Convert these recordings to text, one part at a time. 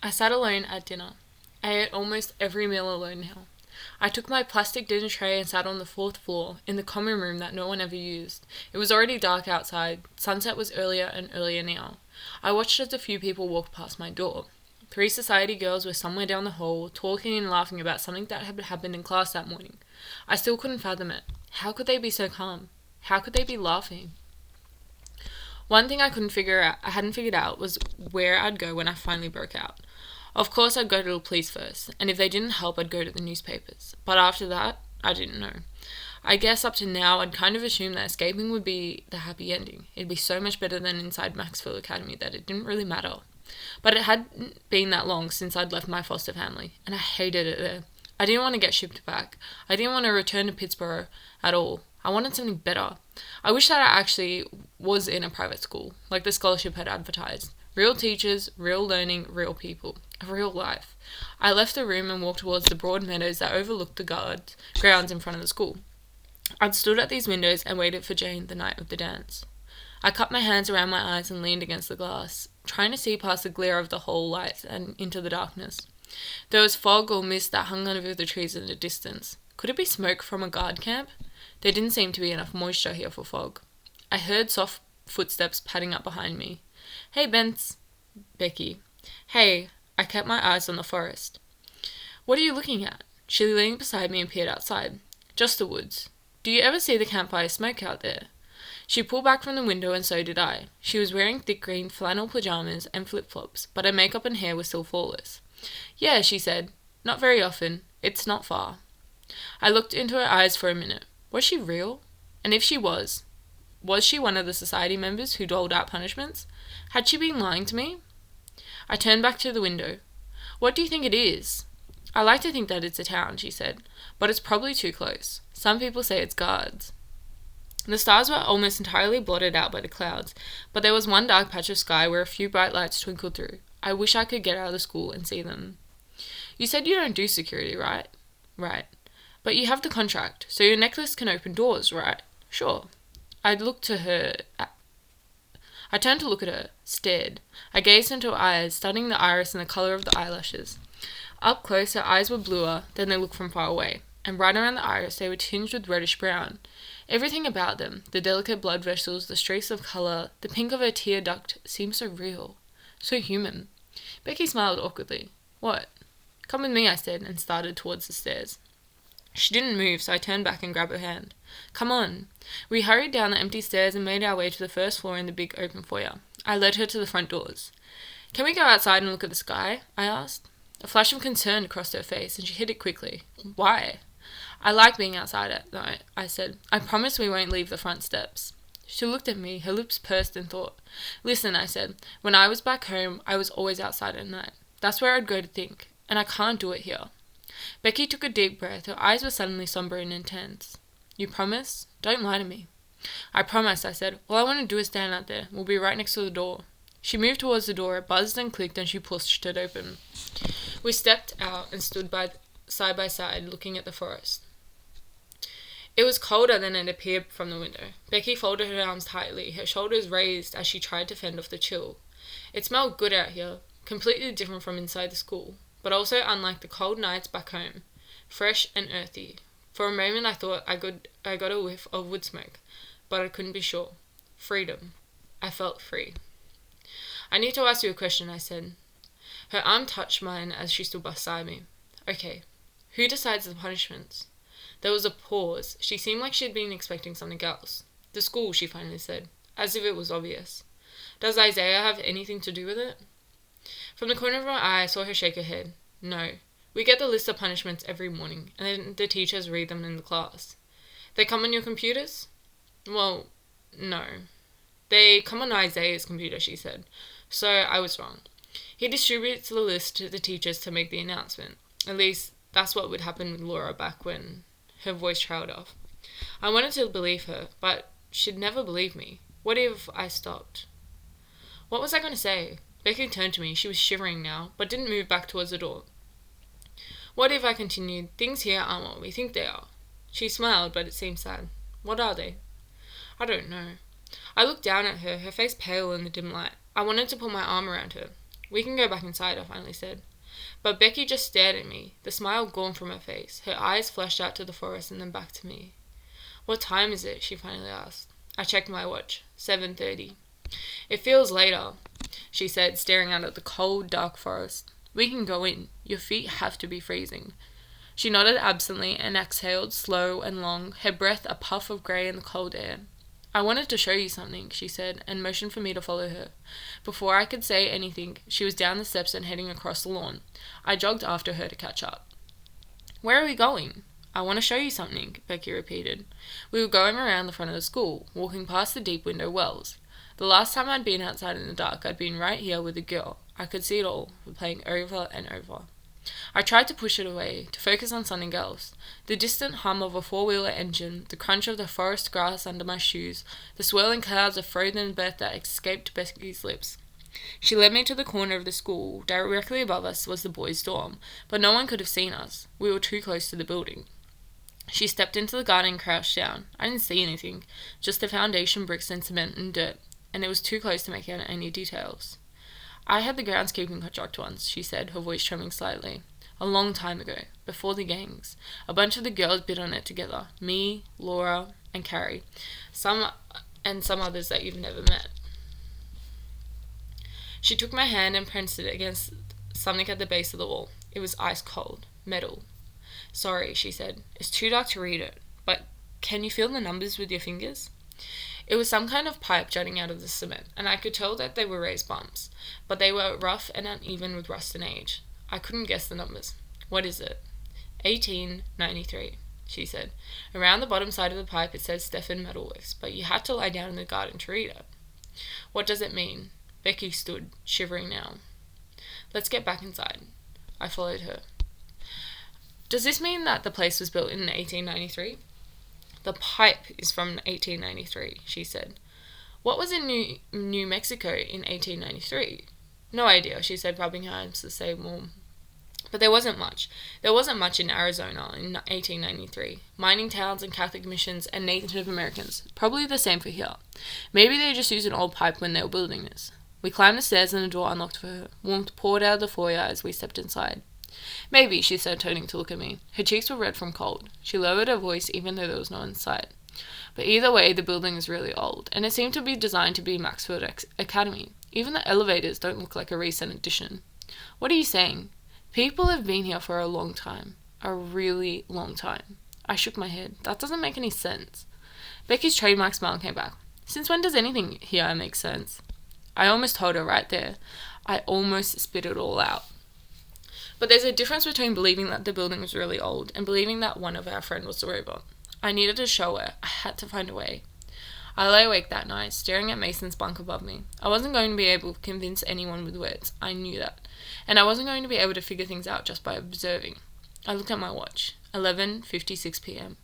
I sat alone at dinner. I ate almost every meal alone now. I took my plastic dinner tray and sat on the fourth floor, in the common room that no one ever used. It was already dark outside. Sunset was earlier and earlier now. I watched as a few people walked past my door. 3 society girls were somewhere down the hall, talking and laughing about something that had happened in class that morning. I still couldn't fathom it. How could they be so calm? How could they be laughing? One thing I hadn't figured out was where I'd go when I finally broke out. Of course, I'd go to the police first, and if they didn't help, I'd go to the newspapers. But after that, I didn't know. I guess up to now, I'd kind of assumed that escaping would be the happy ending. It'd be so much better than inside Maxfield Academy that it didn't really matter. But it hadn't been that long since I'd left my foster family, and I hated it there. I didn't want to get shipped back. I didn't want to return to Pittsburgh at all. I wanted something better. I wish that I actually was in a private school, like the scholarship had advertised. Real teachers, real learning, real people. A real life. I left the room and walked towards the broad meadows that overlooked the grounds in front of the school. I'd stood at these windows and waited for Jane the night of the dance. I cupped my hands around my eyes and leaned against the glass, trying to see past the glare of the hall lights and into the darkness. There was fog or mist that hung over the trees in the distance. Could it be smoke from a guard camp? There didn't seem to be enough moisture here for fog. I heard soft footsteps padding up behind me. "Hey, Becky." "Hey." I kept my eyes on the forest. "What are you looking at?" She leaned beside me and peered outside. "Just the woods. Do you ever see the campfire smoke out there?" She pulled back from the window and so did I. She was wearing thick green flannel pajamas and flip-flops, but her makeup and hair were still flawless. "Yeah," she said. "Not very often. It's not far." I looked into her eyes for a minute. Was she real? And if she was she one of the society members who doled out punishments? Had she been lying to me? I turned back to the window. "What do you think it is?" "I like to think that it's a town," she said, "but it's probably too close. Some people say it's guards." The stars were almost entirely blotted out by the clouds, but there was one dark patch of sky where a few bright lights twinkled through. I wish I could get out of the school and see them. "You said you don't do security, right?" "Right. But you have the contract, so your necklace can open doors, right?" "Sure." I turned to look at her, stared. I gazed into her eyes, studying the iris and the colour of the eyelashes. Up close, her eyes were bluer than they looked from far away, and right around the iris they were tinged with reddish-brown. Everything about them, the delicate blood vessels, the streaks of colour, the pink of her tear duct, seemed so real, so human. Becky smiled awkwardly. "What?" "Come with me," I said, and started towards the stairs. She didn't move, so I turned back and grabbed her hand. "Come on." We hurried down the empty stairs and made our way to the first floor in the big open foyer. I led her to the front doors. "Can we go outside and look at the sky?" I asked. A flash of concern crossed her face, and she hid it quickly. "Why?" "I like being outside at night," I said. "I promise we won't leave the front steps." She looked at me, her lips pursed in thought. "Listen," I said, "when I was back home, I was always outside at night. That's where I'd go to think, and I can't do it here." Becky took a deep breath. Her eyes were suddenly somber and intense. "You promise? Don't lie to me." "I promise," I said. "All I want to do is stand out there. We'll be right next to the door." She moved towards the door. It buzzed and clicked, and she pushed it open. We stepped out and stood side by side, looking at the forest. It was colder than it appeared from the window. Becky folded her arms tightly, her shoulders raised as she tried to fend off the chill. It smelled good out here, completely different from inside the school, but also unlike the cold nights back home, fresh and earthy. For a moment I thought I got a whiff of wood smoke, but I couldn't be sure. Freedom. I felt free. "I need to ask you a question," I said. Her arm touched mine as she stood beside me. "Okay. Who decides the punishments?" There was a pause. She seemed like she had been expecting something else. "The school," she finally said, as if it was obvious. "Does Isaiah have anything to do with it?" From the corner of my eye, I saw her shake her head. "No. We get the list of punishments every morning, and then the teachers read them in the class." "They come on your computers?" "Well, no. They come on Isaiah's computer," she said. So I was wrong. He distributes the list to the teachers to make the announcement. At least, that's what would happen with Laura back when. Her voice trailed off. I wanted to believe her, but she'd never believe me. What if I stopped? What was I going to say? Becky turned to me. She was shivering now, but didn't move back towards the door. "What if," I continued, "things here aren't what we think they are?" She smiled, but it seemed sad. "What are they?" "I don't know." I looked down at her, her face pale in the dim light. I wanted to put my arm around her. "We can go back inside," I finally said. But Becky just stared at me, the smile gone from her face. Her eyes flashed out to the forest and then back to me. "What time is it?" she finally asked. I checked my watch. 7:30. "It feels later," she said, staring out at the cold, dark forest. "We can go in. Your feet have to be freezing." She nodded absently and exhaled, slow and long, her breath a puff of grey in the cold air. "I wanted to show you something," she said, and motioned for me to follow her. Before I could say anything, she was down the steps and heading across the lawn. I jogged after her to catch up. "Where are we going?" "I want to show you something," Becky repeated. We were going around the front of the school, walking past the deep window wells. The last time I'd been outside in the dark, I'd been right here with a girl. I could see it all, playing over and over. I tried to push it away, to focus on something else. The distant hum of a four-wheeler engine, the crunch of the forest grass under my shoes, the swirling clouds of frozen breath that escaped Becky's lips. She led me to the corner of the school. Directly above us was the boys' dorm, but no one could have seen us. We were too close to the building. She stepped into the garden and crouched down. I didn't see anything, just the foundation bricks and cement and dirt, and it was too close to make out any details. "I had the groundskeeping contract once," she said, her voice trembling slightly. "A long time ago, before the gangs. A bunch of the girls bid on it together. Me, Laura, and Carrie. Some others that you've never met." She took my hand and pressed it against something at the base of the wall. It was ice cold. Metal. "Sorry," she said. "It's too dark to read it, but can you feel the numbers with your fingers?" It was some kind of pipe jutting out of the cement, and I could tell that they were raised bumps, but they were rough and uneven with rust and age. I couldn't guess the numbers. "What is it?" 1893, she said. "Around the bottom side of the pipe it says Stefan Metalworks, but you had to lie down in the garden to read it." "What does it mean?" Becky stood, shivering now. "Let's get back inside." I followed her. "Does this mean that the place was built in 1893? "The pipe is from 1893, she said. "What was in New Mexico in 1893? "No idea," she said, rubbing her eyes to say more. "But there wasn't much. There wasn't much in Arizona in 1893. Mining towns and Catholic missions and Native Americans. Probably the same for here. Maybe they just used an old pipe when they were building this." We climbed the stairs and the door unlocked for her. Warmth poured out of the foyer as we stepped inside. "Maybe," she said, turning to look at me. Her cheeks were red from cold. She lowered her voice even though there was no one in sight. "But either way, the building is really old, and it seemed to be designed to be Maxfield Academy. Even the elevators don't look like a recent addition." "What are you saying?" "People have been here for a long time. A really long time." I shook my head. "That doesn't make any sense." Becky's trademark smile came back. "Since when does anything here make sense?" I almost told her right there. I almost spit it all out. But there's a difference between believing that the building was really old and believing that one of our friends was the robot. I needed to show her. I had to find a way. I lay awake that night, staring at Mason's bunk above me. I wasn't going to be able to convince anyone with words. I knew that. And I wasn't going to be able to figure things out just by observing. I looked at my watch. 11:56 p.m.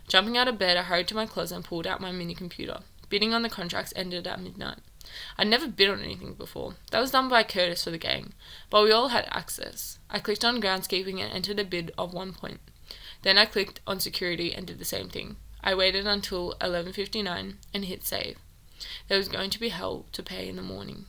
Jumping out of bed, I hurried to my closet and pulled out my mini computer. Bidding on the contracts ended at midnight. I'd never bid on anything before. That was done by Curtis for the gang, but we all had access. I clicked on groundskeeping and entered a bid of 1 point. Then I clicked on security and did the same thing. I waited until 11:59 and hit save. There was going to be hell to pay in the morning.